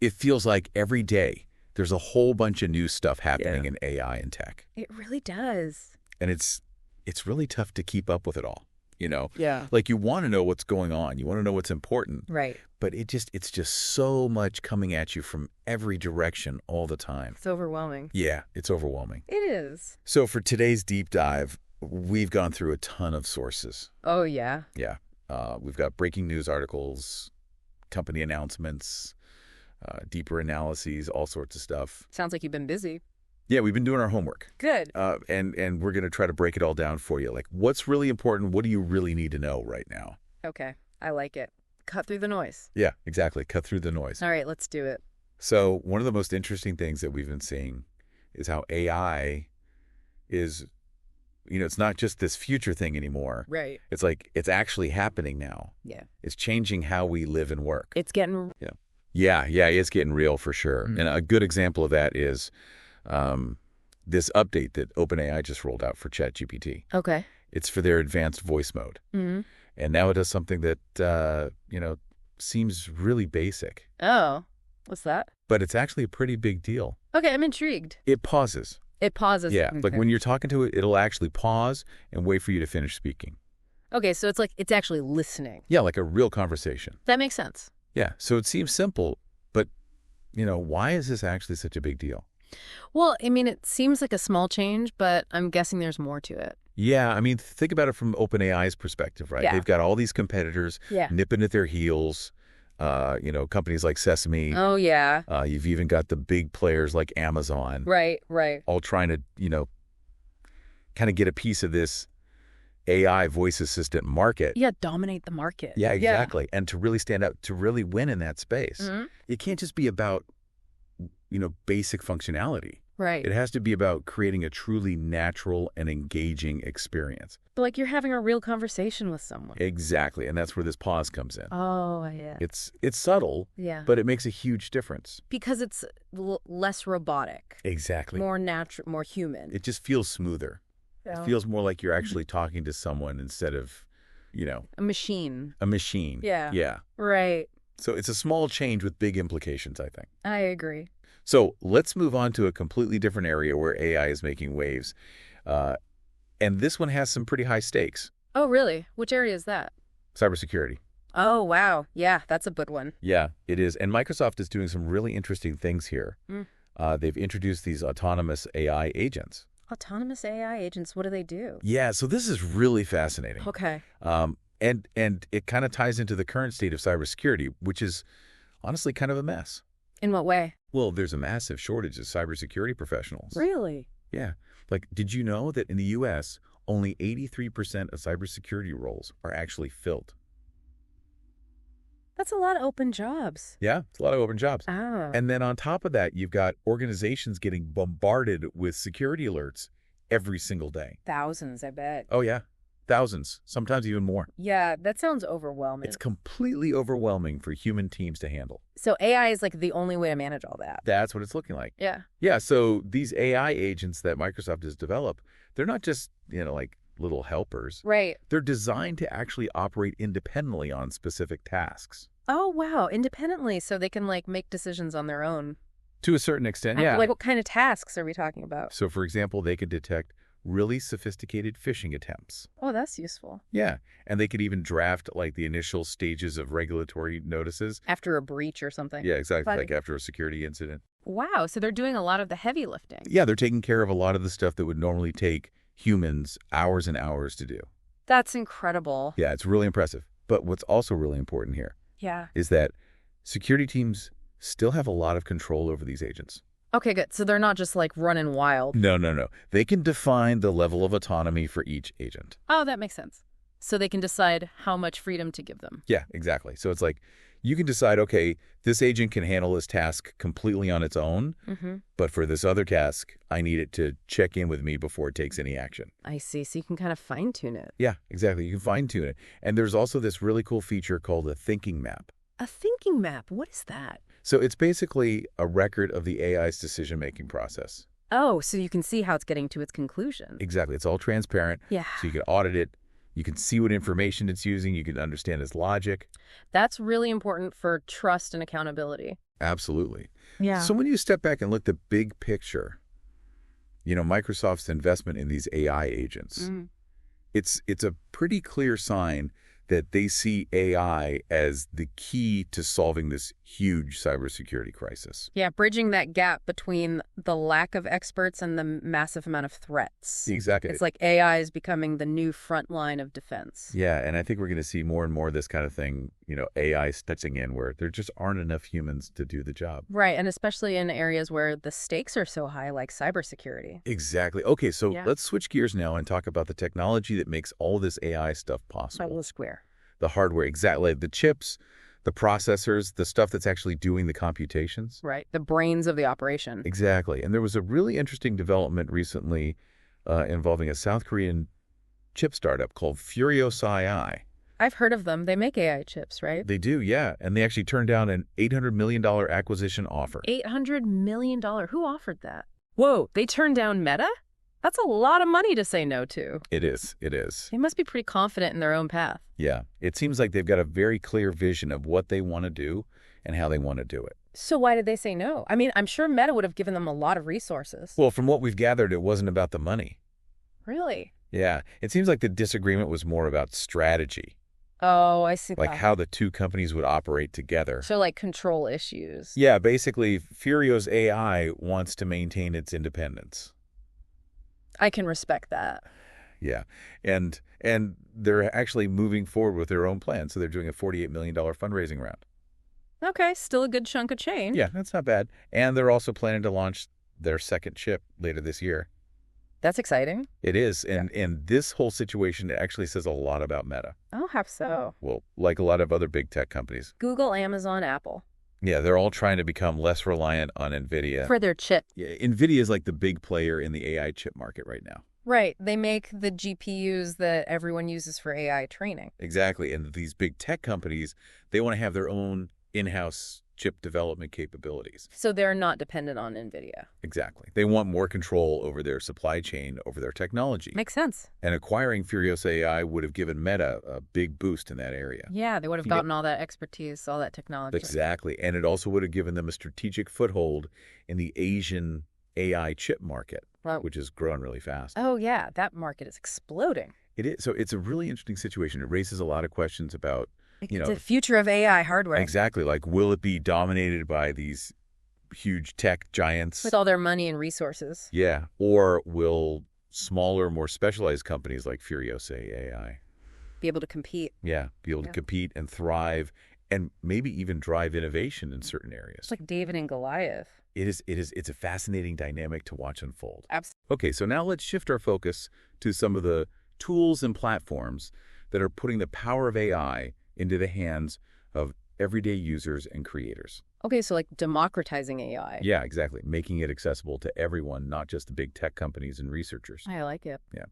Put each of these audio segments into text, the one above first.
It feels like every day there's a whole bunch of new stuff happening in AI and tech. It really does. And it's really tough to keep up with it all. Yeah. Like you want to know what's going on. You want to know what's important. Right. But it's just so much coming at you from every direction all the time. It's overwhelming. Yeah, it's overwhelming. It is. So for today's deep dive, we've gone through a ton of sources. Oh, yeah. Yeah. We've got breaking news articles, company announcements, deeper analyses, all sorts of stuff. Sounds like you've been busy. Yeah, we've been doing our homework. Good. And we're going to try to break it all down for you. Like, what's really important? What do you really need to know right now? Okay. I like it. Cut through the noise. Yeah, exactly. Cut through the noise. All right, let's do it. So one of the most interesting things that we've been seeing is how AI is, it's not just this future thing anymore. Right. It's like it's actually happening now. Yeah. It's changing how we live and work. It's getting... Yeah, it's getting real for sure. And a good example of that is this update that OpenAI just rolled out for ChatGPT. Okay. It's for their advanced voice mode. Mm-hmm. And now it does something that, seems really basic. Oh, what's that? But it's actually a pretty big deal. Okay, I'm intrigued. It pauses. It pauses. Yeah, Okay. like when you're talking to it, it'll actually pause and wait for you to finish speaking. Okay, so it's like it's actually listening. Yeah, like a real conversation. That makes sense. Yeah, so it seems simple, but, why is this actually such a big deal? Well, I mean, it seems like a small change, but I'm guessing there's more to it. Yeah, I mean, think about it from OpenAI's perspective, right? Yeah. They've got all these competitors Yeah. nipping at their heels, companies like Sesame. Oh, yeah. You've even got the big players like Amazon. Right. All trying to, kind of get a piece of this AI voice assistant market. Yeah, dominate the market. Yeah, exactly. And to really stand out, to really win in that space. Mm-hmm. It can't just be about, basic functionality. Right. It has to be about creating a truly natural and engaging experience. But like you're having a real conversation with someone. Exactly. And that's where this pause comes in. Oh, yeah. It's subtle, Yeah. but it makes a huge difference. Because it's less robotic. Exactly. More natural, more human. It just feels smoother. Yeah. It feels more like you're actually talking to someone instead of, A machine. a machine. Yeah. Yeah. Right. So it's a small change with big implications, I think. I agree. So let's move on to a completely different area where AI is making waves. And this one has some pretty high stakes. Oh, really? Which area is that? Cybersecurity. Oh, wow. Yeah, that's a good one. Yeah, it is. And Microsoft is doing some really interesting things here. They've introduced these autonomous AI agents. Autonomous AI agents, what do they do? Yeah, so this is really fascinating. Okay. And it kind of ties into the current state of cybersecurity, which is honestly kind of a mess. In what way? Well, there's a massive shortage of cybersecurity professionals. Really? Yeah. Like, did you know that in the U.S., only 83% of cybersecurity roles are actually filled? That's a lot of open jobs. Yeah, it's a lot of open jobs. Oh. And then on top of that, you've got organizations getting bombarded with security alerts every single day. Thousands, I bet. Oh, yeah. Thousands, sometimes even more. Yeah, that sounds overwhelming. It's completely overwhelming for human teams to handle. So AI is like the only way to manage all that. That's what it's looking like. Yeah. Yeah, so these AI agents that Microsoft has developed, they're not just, like little helpers. Right. They're designed to actually operate independently on specific tasks. Oh, wow. Independently, so they can like make decisions on their own. To a certain extent, yeah. Like what kind of tasks are we talking about? So, for example, they could detect really sophisticated phishing attempts. Oh, that's useful. Yeah, and they could even draft like the initial stages of regulatory notices. After a breach or something. Yeah, exactly, Funny. like after a security incident. Wow, so they're doing a lot of the heavy lifting. Yeah, they're taking care of a lot of the stuff that would normally take humans hours and hours to do. That's incredible. Yeah, it's really impressive. But what's also really important here Yeah. is that security teams still have a lot of control over these agents. Okay, good. So they're not just like running wild. No. They can define the level of autonomy for each agent. Oh, that makes sense. So they can decide how much freedom to give them. Yeah, exactly. So it's like you can decide, okay, this agent can handle this task completely on its own, but for this other task, I need it to check in with me before it takes any action. I see. So you can kind of fine tune it. Yeah, exactly. You can fine tune it. And there's also this really cool feature called a thinking map. A thinking map. What is that? So it's basically a record of the AI's decision-making process. Oh, so you can see how it's getting to its conclusion. Exactly. It's all transparent. Yeah. So you can audit it. You can see what information it's using. You can understand its logic. That's really important for trust and accountability. Absolutely. Yeah. So when you step back and look at the big picture, Microsoft's investment in these AI agents, it's a pretty clear sign that they see AI as the key to solving this huge cybersecurity crisis. Yeah, bridging that gap between the lack of experts and the massive amount of threats. Exactly. It's like AI is becoming the new front line of defense. Yeah, and I think we're going to see more and more of this kind of thing, AI touching in where there just aren't enough humans to do the job. Right, and especially in areas where the stakes are so high, like cybersecurity. Exactly. Okay, so Yeah. let's switch gears now and talk about the technology that makes all this AI stuff possible. Square. The hardware, exactly. The chips, the processors, the stuff that's actually doing the computations. Right, the brains of the operation. Exactly. And there was a really interesting development recently involving a South Korean chip startup called Furious AI. I've heard of them. They make AI chips, right? They do, yeah. And they actually turned down an $800 million acquisition offer. $800 million. Who offered that? Whoa, they turned down Meta? That's a lot of money to say no to. It is. It is. They must be pretty confident in their own path. Yeah. It seems like they've got a very clear vision of what they want to do and how they want to do it. So why did they say no? I mean, I'm sure Meta would have given them a lot of resources. Well, from what we've gathered, it wasn't about the money. Really? Yeah. It seems like the disagreement was more about strategy. Oh, I see. Like how the two companies would operate together. So like control issues. Yeah, basically, Furious AI wants to maintain its independence. I can respect that. Yeah. And they're actually moving forward with their own plan. So they're doing a $48 million fundraising round. Okay, still a good chunk of change. Yeah, that's not bad. And they're also planning to launch their second chip later this year. That's exciting. It is. And this whole situation actually says a lot about Meta. Oh, how so? Well, like a lot of other big tech companies. Google, Amazon, Apple. Yeah, they're all trying to become less reliant on NVIDIA. For their chip. Yeah, NVIDIA is like the big player in the AI chip market right now. Right. They make the GPUs that everyone uses for AI training. Exactly. And these big tech companies, they want to have their own in-house chip development capabilities. So they're not dependent on NVIDIA. Exactly. They want more control over their supply chain, over their technology. Makes sense. And acquiring Furious AI would have given Meta a big boost in that area. Yeah, they would have gotten all that expertise, all that technology. Exactly. And it also would have given them a strategic foothold in the Asian AI chip market, which is growing really fast. Oh, yeah. That market is exploding. It is. So it's a really interesting situation. It raises a lot of questions about, the future of AI hardware. Exactly. Like, will it be dominated by these huge tech giants? With all their money and resources. Yeah. Or will smaller, more specialized companies like Furious AI be able to compete? Yeah. Be able to compete and thrive and maybe even drive innovation in certain areas. It's like David and Goliath. It's a fascinating dynamic to watch unfold. Absolutely. Okay, so now let's shift our focus to some of the tools and platforms that are putting the power of AI into the hands of everyday users and creators. Okay, so like democratizing AI. Yeah, exactly. Making it accessible to everyone, not just the big tech companies and researchers. I like it. Yeah.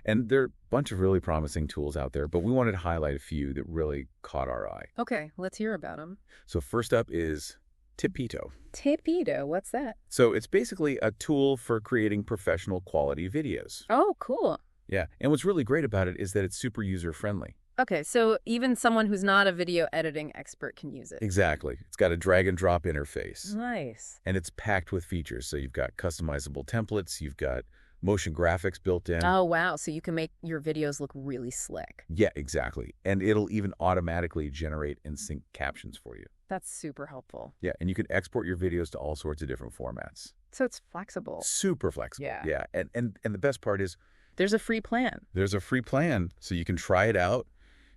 And there are a bunch of really promising tools out there, but we wanted to highlight a few that really caught our eye. Okay, let's hear about them. So first up is Tipito. Tipito, what's that? So it's basically a tool for creating professional quality videos. Oh, cool. Yeah. And what's really great about it is that it's super user-friendly. Okay, so even someone who's not a video editing expert can use it. Exactly. It's got a drag and drop interface. Nice. And it's packed with features. So you've got customizable templates, you've got motion graphics built in. Oh, wow. So you can make your videos look really slick. Yeah, exactly. And it'll even automatically generate and sync captions for you. That's super helpful. Yeah, and you can export your videos to all sorts of different formats. So it's flexible. Super flexible. Yeah. Yeah. And the best part is there's a free plan. There's a free plan, so you can try it out.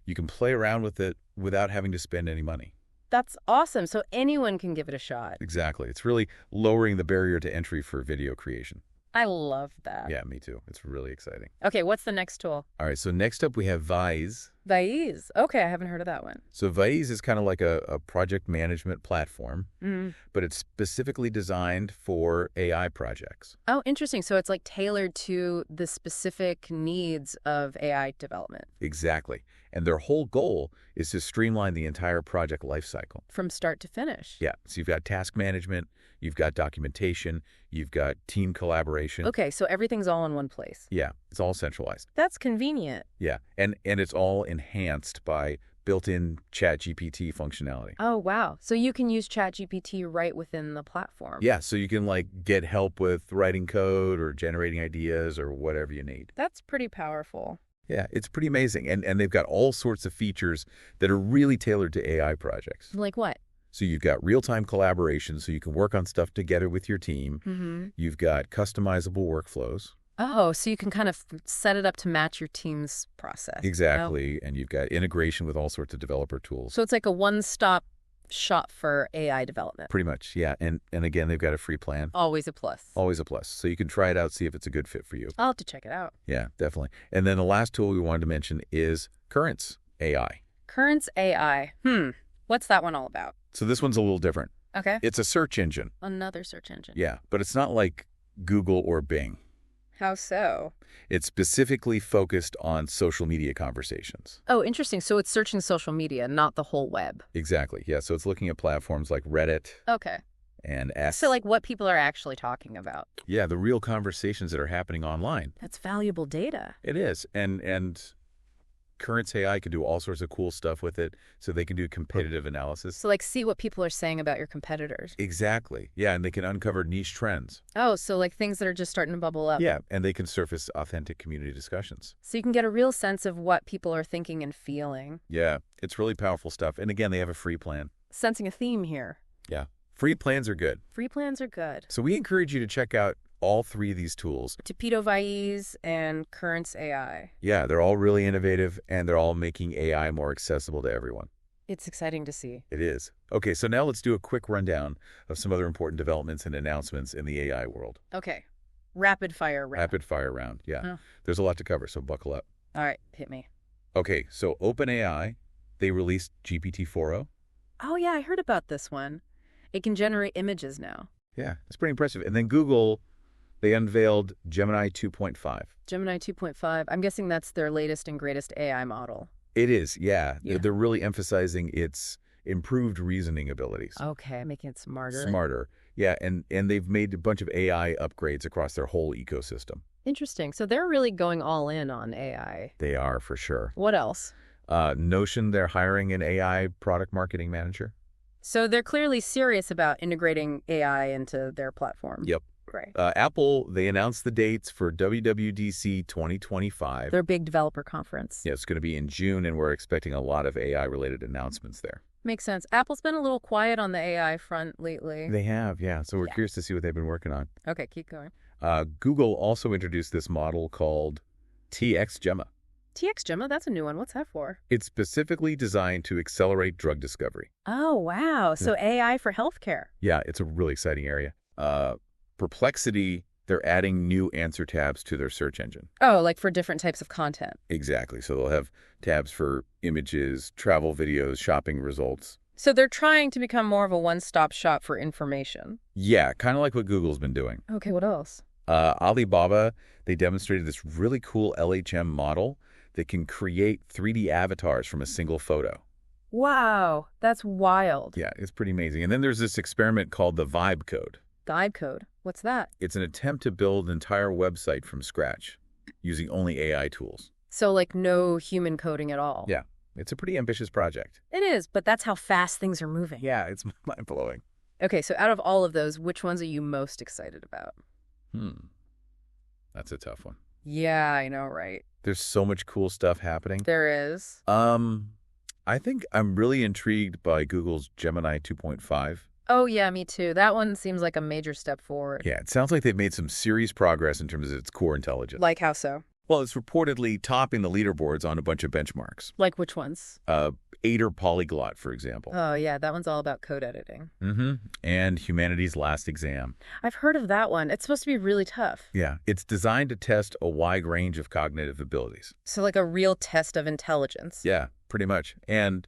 You can play around with it without having to spend any money. That's awesome. So anyone can give it a shot. Exactly. It's really lowering the barrier to entry for video creation. I love that. Yeah, me too. It's really exciting. Okay, what's the next tool? All right, so next up we have Vise. Vise. Okay, I haven't heard of that one. So Vise is kind of like a project management platform, but it's specifically designed for AI projects. Oh, interesting. So it's like tailored to the specific needs of AI development. Exactly. And their whole goal is to streamline the entire project lifecycle. From start to finish. Yeah. So you've got task management, you've got documentation, you've got team collaboration. Okay, so everything's all in one place. Yeah, it's all centralized. That's convenient. Yeah, and it's all enhanced by built-in ChatGPT functionality. Oh, wow. So you can use ChatGPT right within the platform. Yeah, so you can like get help with writing code or generating ideas or whatever you need. That's pretty powerful. Yeah, it's pretty amazing. And they've got all sorts of features that are really tailored to AI projects. Like what? So you've got real-time collaboration, so you can work on stuff together with your team. Mm-hmm. You've got customizable workflows. Oh, so you can kind of set it up to match your team's process. Exactly. And you've got integration with all sorts of developer tools. So it's like a one-stop shop for AI development. Pretty much, yeah. And again, they've got a free plan. Always a plus. Always a plus. So you can try it out, see if it's a good fit for you. I'll have to check it out. Yeah, definitely. And then the last tool we wanted to mention is Currents AI. Currents AI. What's that one all about? So this one's a little different. Okay. It's a search engine. Another search engine. Yeah, but it's not like Google or Bing. How so? It's specifically focused on social media conversations. Oh, interesting. So it's searching social media, not the whole web. Exactly. Yeah, so it's looking at platforms like Reddit Okay. and X. So like what people are actually talking about. Yeah, the real conversations that are happening online. That's valuable data. It is. And Currents AI can do all sorts of cool stuff with it, so they can do competitive analysis. So like see what people are saying about your competitors. Exactly. Yeah, and they can uncover niche trends. Oh, so like things that are just starting to bubble up. Yeah, and they can surface authentic community discussions. So you can get a real sense of what people are thinking and feeling. Yeah, it's really powerful stuff. And again, they have a free plan. Sensing a theme here. Yeah, free plans are good. Free plans are good. So we encourage you to check out all three of these tools. Tapito Vaiz and Currents AI. Yeah, they're all really innovative, and they're all making AI more accessible to everyone. It's exciting to see. It is. Okay, so now let's do a quick rundown of some other important developments and announcements in the AI world. Okay. Rapid fire round. Rapid fire round, yeah. Oh. There's a lot to cover, so buckle up. All right, hit me. Okay, so OpenAI, they released GPT-4o. Oh, yeah, I heard about this one. It can generate images now. Yeah, it's pretty impressive. And then Google, they unveiled Gemini 2.5. Gemini 2.5. I'm guessing that's their latest and greatest AI model. It is, yeah. Yeah. They're really emphasizing its improved reasoning abilities. Okay, making it smarter. Smarter. Yeah, and they've made a bunch of AI upgrades across their whole ecosystem. Interesting. So they're really going all in on AI. They are, for sure. What else? Notion, they're hiring an AI product marketing manager. So they're clearly serious about integrating AI into their platform. Yep. Right. Apple, they announced the dates for WWDC 2025. Their big developer conference. Yeah, it's going to be in June, and we're expecting a lot of AI-related announcements there. Makes sense. Apple's been a little quiet on the AI front lately. They have, yeah. So we're curious to see what they've been working on. Okay, keep going. Google also introduced this model called TX Gemma. TX Gemma, that's a new one. What's that for? It's specifically designed to accelerate drug discovery. Oh, wow. So AI for healthcare. Yeah, it's a really exciting area. Perplexity, they're adding new answer tabs to their search engine. Oh, like for different types of content. Exactly. So they'll have tabs for images, travel videos, shopping results. So they're trying to become more of a one-stop shop for information. Yeah, kind of like what Google's been doing. Okay, what else? Alibaba, they demonstrated this really cool LHM model that can create 3D avatars from a single photo. Wow, that's wild. Yeah, it's pretty amazing. And then there's this experiment called the Vibe Code. Vibe code. What's that? It's an attempt to build an entire website from scratch using only AI tools. So like no human coding at all. Yeah, it's a pretty ambitious project. It is, but that's how fast things are moving. Yeah, it's mind-blowing. Okay, so out of all of those, which ones are you most excited about? That's a tough one. Yeah, I know, right? There's so much cool stuff happening. There is. I think I'm really intrigued by Google's Gemini 2.5. Oh, yeah, me too. That one seems like a major step forward. Yeah, it sounds like they've made some serious progress in terms of its core intelligence. Like how so? Well, it's reportedly topping the leaderboards on a bunch of benchmarks. Like which ones? Aider Polyglot, for example. Oh, yeah, that one's all about code editing. And Humanity's Last Exam. I've heard of that one. It's supposed to be really tough. Yeah, it's designed to test a wide range of cognitive abilities. So like a real test of intelligence. Yeah, pretty much. And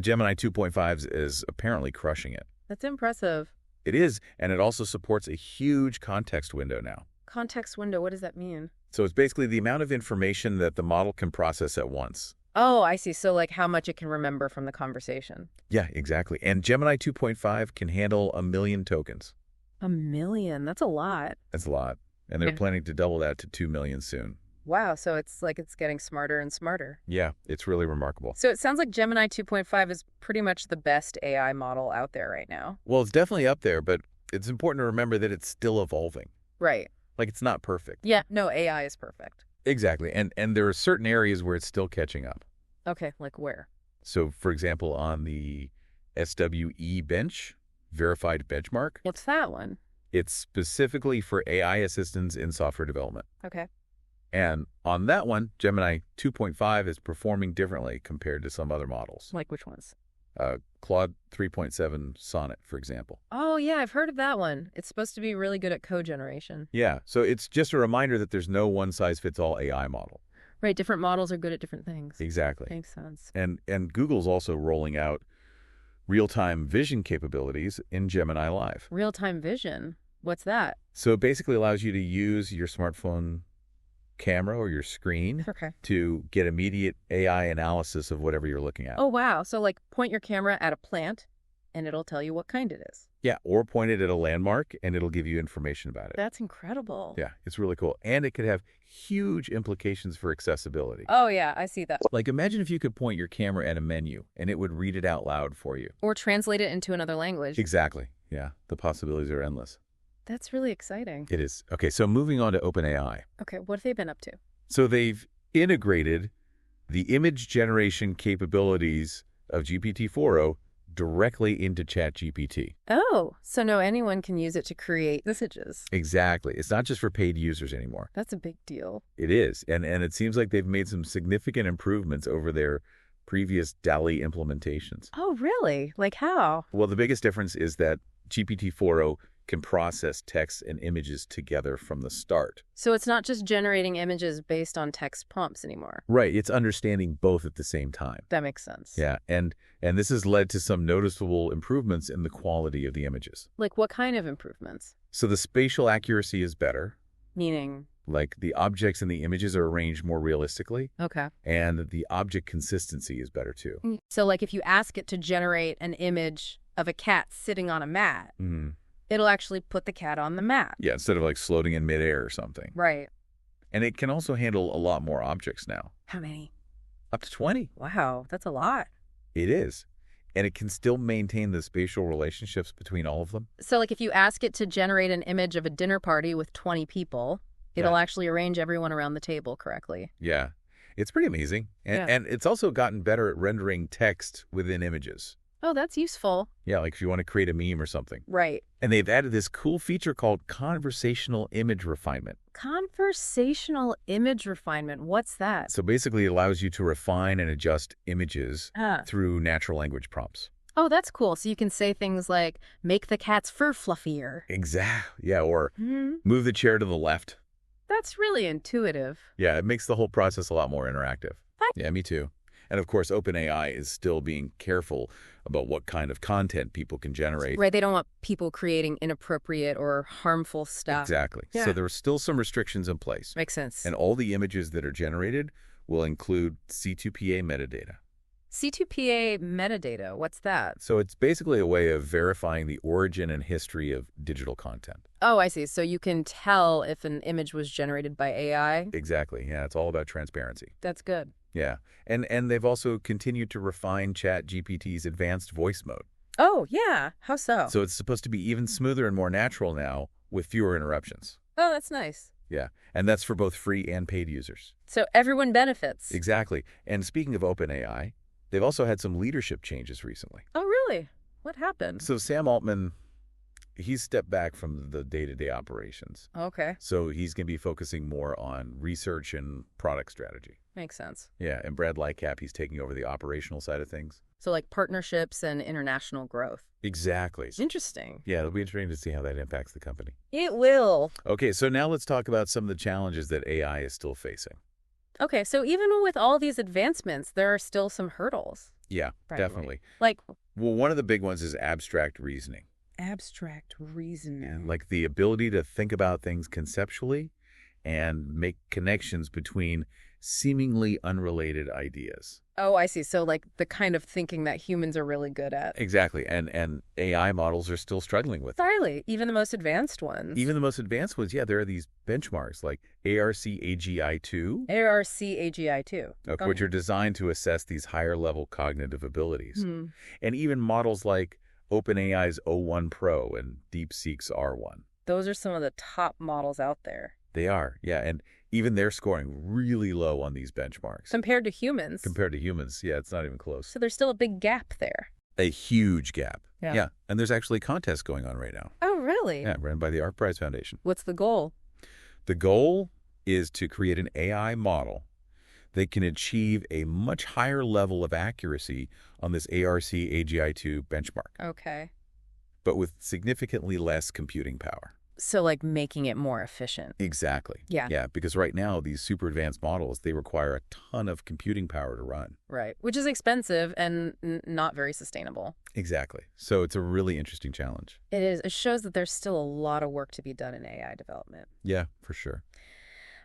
Gemini 2.5 is apparently crushing it. That's impressive. It is, and it also supports a huge context window now. Context window, what does that mean? So it's basically the amount of information that the model can process at once. Oh, I see. So like how much it can remember from the conversation. Yeah, exactly. And Gemini 2.5 can handle 1 million tokens. 1 million? That's a lot. That's a lot. And they're planning to double that to 2 million soon. Wow, so it's like it's getting smarter and smarter. Yeah, it's really remarkable. So it sounds like Gemini 2.5 is pretty much the best AI model out there right now. Well, it's definitely up there, but it's important to remember that it's still evolving. Right. Like, it's not perfect. Yeah, no, AI is perfect. Exactly. And there are certain areas where it's still catching up. Okay, like where? So, for example, on the SWE bench, verified benchmark, What's that one? it's specifically for AI assistants in software development. Okay. And on that one, Gemini 2.5 is performing differently compared to some other models. Like which ones? Claude 3.7 Sonnet, for example. Oh, yeah, I've heard of that one. It's supposed to be really good at code generation. Yeah, so it's just a reminder that there's no one-size-fits-all AI model. Right, different models are good at different things. Exactly. Makes sense. And Google's also rolling out real-time vision capabilities in Gemini Live. Real-time vision? What's that? So it basically allows you to use your smartphone camera or your screen Okay. to get immediate AI analysis of whatever you're looking at. Oh, wow. So, like, point your camera at a plant, and it'll tell you what kind it is. Yeah, or point it at a landmark, and it'll give you information about it. That's incredible. Yeah, it's really cool. And it could have huge implications for accessibility. Oh, yeah, I see that. Like, imagine if you could point your camera at a menu, and it would read it out loud for you. Or translate it into another language. Exactly. Yeah, the possibilities are endless. That's really exciting. It is. Okay, so moving on to OpenAI. Okay, what have they been up to? So they've integrated the image generation capabilities of GPT-4o directly into ChatGPT. Oh, so now anyone can use it to create messages. Exactly. It's not just for paid users anymore. That's a big deal. It is. And it seems like they've made some significant improvements over their previous DALL-E implementations. Oh, really? Like how? Well, the biggest difference is that GPT-4o can process text and images together from the start. So it's not just generating images based on text prompts anymore. Right. It's understanding both at the same time. That makes sense. Yeah. And this has led to some noticeable improvements in the quality of the images. Like what kind of improvements? So the spatial accuracy is better. Meaning? Like the objects in the images are arranged more realistically. Okay. And the object consistency is better too. So like if you ask it to generate an image of a cat sitting on a mat, it'll actually put the cat on the mat. Yeah, instead of like floating in midair or something. Right. And it can also handle a lot more objects now. How many? Up to 20. Wow, that's a lot. It is. And it can still maintain the spatial relationships between all of them. So like if you ask it to generate an image of a dinner party with 20 people, it'll actually arrange everyone around the table correctly. Yeah. It's pretty amazing. And it's also gotten better at rendering text within images. Oh, that's useful. Yeah, like if you want to create a meme or something. Right. And they've added this cool feature called conversational image refinement. Conversational image refinement. What's that? So basically it allows you to refine and adjust images through natural language prompts. Oh, that's cool. So you can say things like, make the cat's fur fluffier. Exactly. Yeah, or move the chair to the left. That's really intuitive. Yeah, it makes the whole process a lot more interactive. Yeah, me too. And of course, OpenAI is still being careful about what kind of content people can generate. Right, they don't want people creating inappropriate or harmful stuff. Exactly. Yeah. So there are still some restrictions in place. Makes sense. And all the images that are generated will include C2PA metadata. C2PA metadata, what's that? So it's basically a way of verifying the origin and history of digital content. Oh, I see. So you can tell if an image was generated by AI? Exactly. Yeah, it's all about transparency. That's good. Yeah. And they've also continued to refine ChatGPT's advanced voice mode. Oh, yeah. How so? So it's supposed to be even smoother and more natural now with fewer interruptions. Oh, that's nice. Yeah. And that's for both free and paid users. So everyone benefits. Exactly. And speaking of OpenAI, they've also had some leadership changes recently. Oh, really? What happened? So Sam Altman, he's stepped back from the day-to-day operations. Okay. So he's going to be focusing more on research and product strategy. Makes sense. Yeah, and Brad Lightcap, he's taking over the operational side of things. So like partnerships and international growth. Exactly. Interesting. Yeah, it'll be interesting to see how that impacts the company. It will. Okay, so now let's talk about some of the challenges that AI is still facing. Okay, so even with all these advancements, there are still some hurdles. Yeah, definitely. Like? Well, one of the big ones is abstract reasoning. Abstract reasoning. And like the ability to think about things conceptually and make connections between seemingly unrelated ideas. Oh, I see. So like the kind of thinking that humans are really good at. Exactly. And AI models are still struggling with it. Entirely. Even the most advanced ones. Even the most advanced ones, yeah, there are these benchmarks like ARC-AGI-2, ARC-AGI-2. which are designed to assess these higher-level cognitive abilities. And even models like OpenAI's O1 Pro and DeepSeek's R1. Those are some of the top models out there. They are, yeah, and even they're scoring really low on these benchmarks. Compared to humans. Compared to humans, yeah, it's not even close. So there's still a big gap there. A huge gap. Yeah. And there's actually contests going on right now. Oh, really? Yeah, run by the Art Prize Foundation. What's the goal? The goal is to create an AI model that can achieve a much higher level of accuracy on this ARC-AGI-2 benchmark. Okay. But with significantly less computing power. So like making it more efficient. Exactly. Yeah. Yeah, because right now these super advanced models, they require a ton of computing power to run. Right. Which is expensive and not very sustainable. Exactly. So it's a really interesting challenge. It is. It shows that there's still a lot of work to be done in AI development. Yeah, for sure.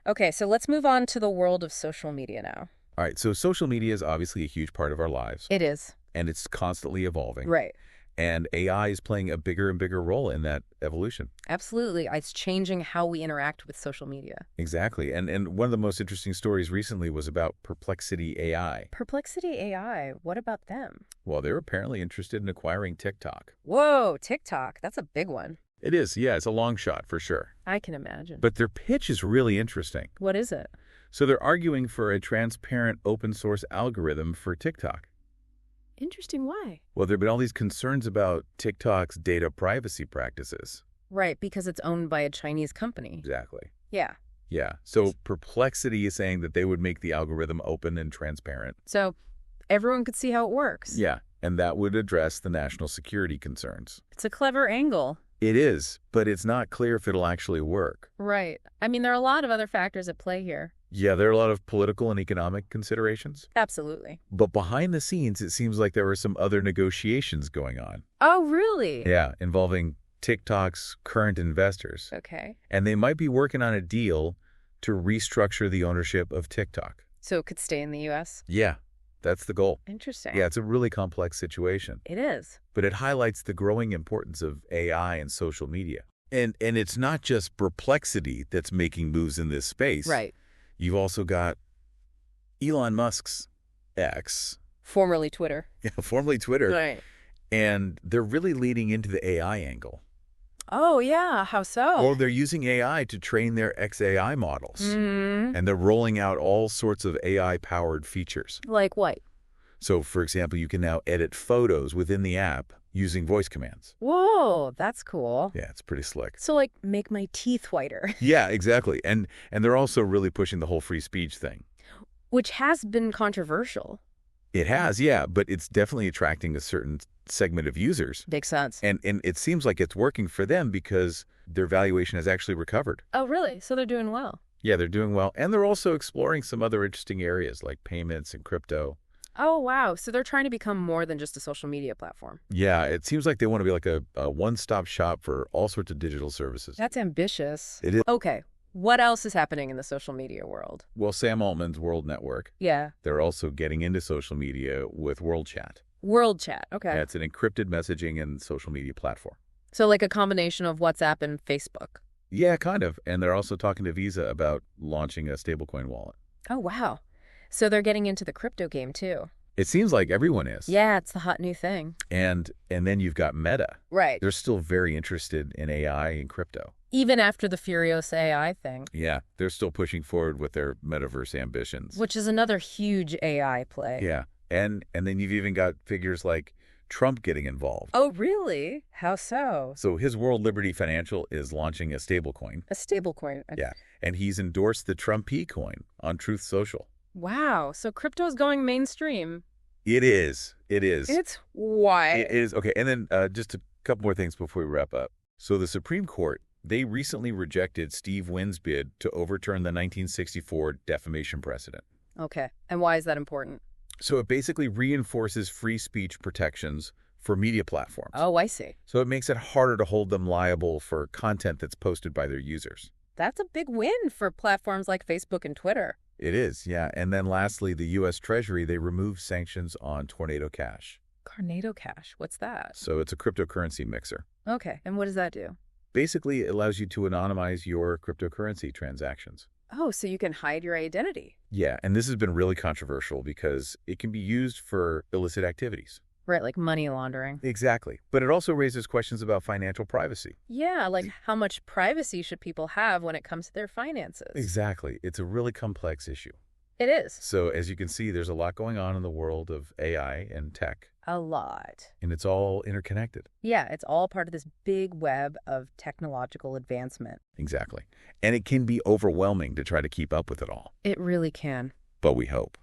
Okay, so let's move on to the world of social media now. All right, so social media is obviously a huge part of our lives. It is. And it's constantly evolving. Right. And AI is playing a bigger and bigger role in that evolution. Absolutely. It's changing how we interact with social media. Exactly. And one of the most interesting stories recently was about Perplexity AI. Perplexity AI, what about them? Well, they're apparently interested in acquiring TikTok. Whoa, TikTok. That's a big one. It is, yeah, it's a long shot for sure. I can imagine. But their pitch is really interesting. What is it? So they're arguing for a transparent open source algorithm for TikTok. Interesting. Why? Well, there have been all these concerns about TikTok's data privacy practices. Right, because it's owned by a Chinese company. Exactly. Yeah. Yeah. So Perplexity is saying that they would make the algorithm open and transparent. So everyone could see how it works. Yeah. And that would address the national security concerns. It's a clever angle. It is, but it's not clear if it'll actually work. Right. I mean, there are a lot of other factors at play here. Yeah, there are a lot of political and economic considerations. Absolutely. But behind the scenes, it seems like there were some other negotiations going on. Oh, really? Yeah, involving TikTok's current investors. Okay. And they might be working on a deal to restructure the ownership of TikTok. So it could stay in the U.S.? Yeah, that's the goal. Interesting. Yeah, it's a really complex situation. It is. But it highlights the growing importance of AI and social media. And it's not just Perplexity that's making moves in this space. Right. You've also got Elon Musk's X. Formerly Twitter. Yeah, formerly Twitter. Right. And they're really leaning into the AI angle. Oh, yeah. How so? Or they're using AI to train their XAI models. Mm-hmm. And they're rolling out all sorts of AI-powered features. Like what? So, for example, you can now edit photos within the app using voice commands. Whoa, that's cool. Yeah, it's pretty slick. So, like, make my teeth whiter. Yeah, exactly. And they're also really pushing the whole free speech thing. Which has been controversial. It has, yeah, but it's definitely attracting a certain segment of users. Makes sense. And it seems like it's working for them because their valuation has actually recovered. Oh, really? So they're doing well. Yeah, they're doing well. And they're also exploring some other interesting areas like payments and crypto. Oh, wow. So they're trying to become more than just a social media platform. Yeah, it seems like they want to be like a one-stop shop for all sorts of digital services. That's ambitious. It is. Okay. What else is happening in the social media world? Well, Sam Altman's World Network. Yeah. They're also getting into social media with World Chat. World Chat. Okay. Yeah, it's an encrypted messaging and social media platform. So like a combination of WhatsApp and Facebook. Yeah, kind of. And they're also talking to Visa about launching a stablecoin wallet. Oh, wow. So they're getting into the crypto game, too. It seems like everyone is. Yeah, it's the hot new thing. And then you've got Meta. Right. They're still very interested in AI and crypto. Even after the Furious AI thing. Yeah, they're still pushing forward with their metaverse ambitions. Which is another huge AI play. Yeah. And then you've even got figures like Trump getting involved. Oh, really? How so? So his World Liberty Financial is launching a stablecoin. A stablecoin. Yeah. And he's endorsed the Trump P coin on Truth Social. Wow. So crypto's going mainstream. It is. It is. It's why. It is. Okay. And then just a couple more things before we wrap up. So the Supreme Court, they recently rejected Steve Wynn's bid to overturn the 1964 defamation precedent. Okay. And why is that important? So it basically reinforces free speech protections for media platforms. Oh, I see. So it makes it harder to hold them liable for content that's posted by their users. That's a big win for platforms like Facebook and Twitter. It is, yeah. And then lastly, the U.S. Treasury, they removed sanctions on Tornado Cash. Tornado Cash, what's that? So it's a cryptocurrency mixer. Okay, and what does that do? Basically, it allows you to anonymize your cryptocurrency transactions. Oh, so you can hide your identity. Yeah, and this has been really controversial because it can be used for illicit activities. Right, like money laundering. Exactly. But it also raises questions about financial privacy. Yeah, like how much privacy should people have when it comes to their finances? Exactly. It's a really complex issue. It is. So as you can see, there's a lot going on in the world of AI and tech, A lot. and it's all interconnected. Yeah, it's all part of this big web of technological advancement. Exactly. And it can be overwhelming to try to keep up with it all. It really can. But we hope.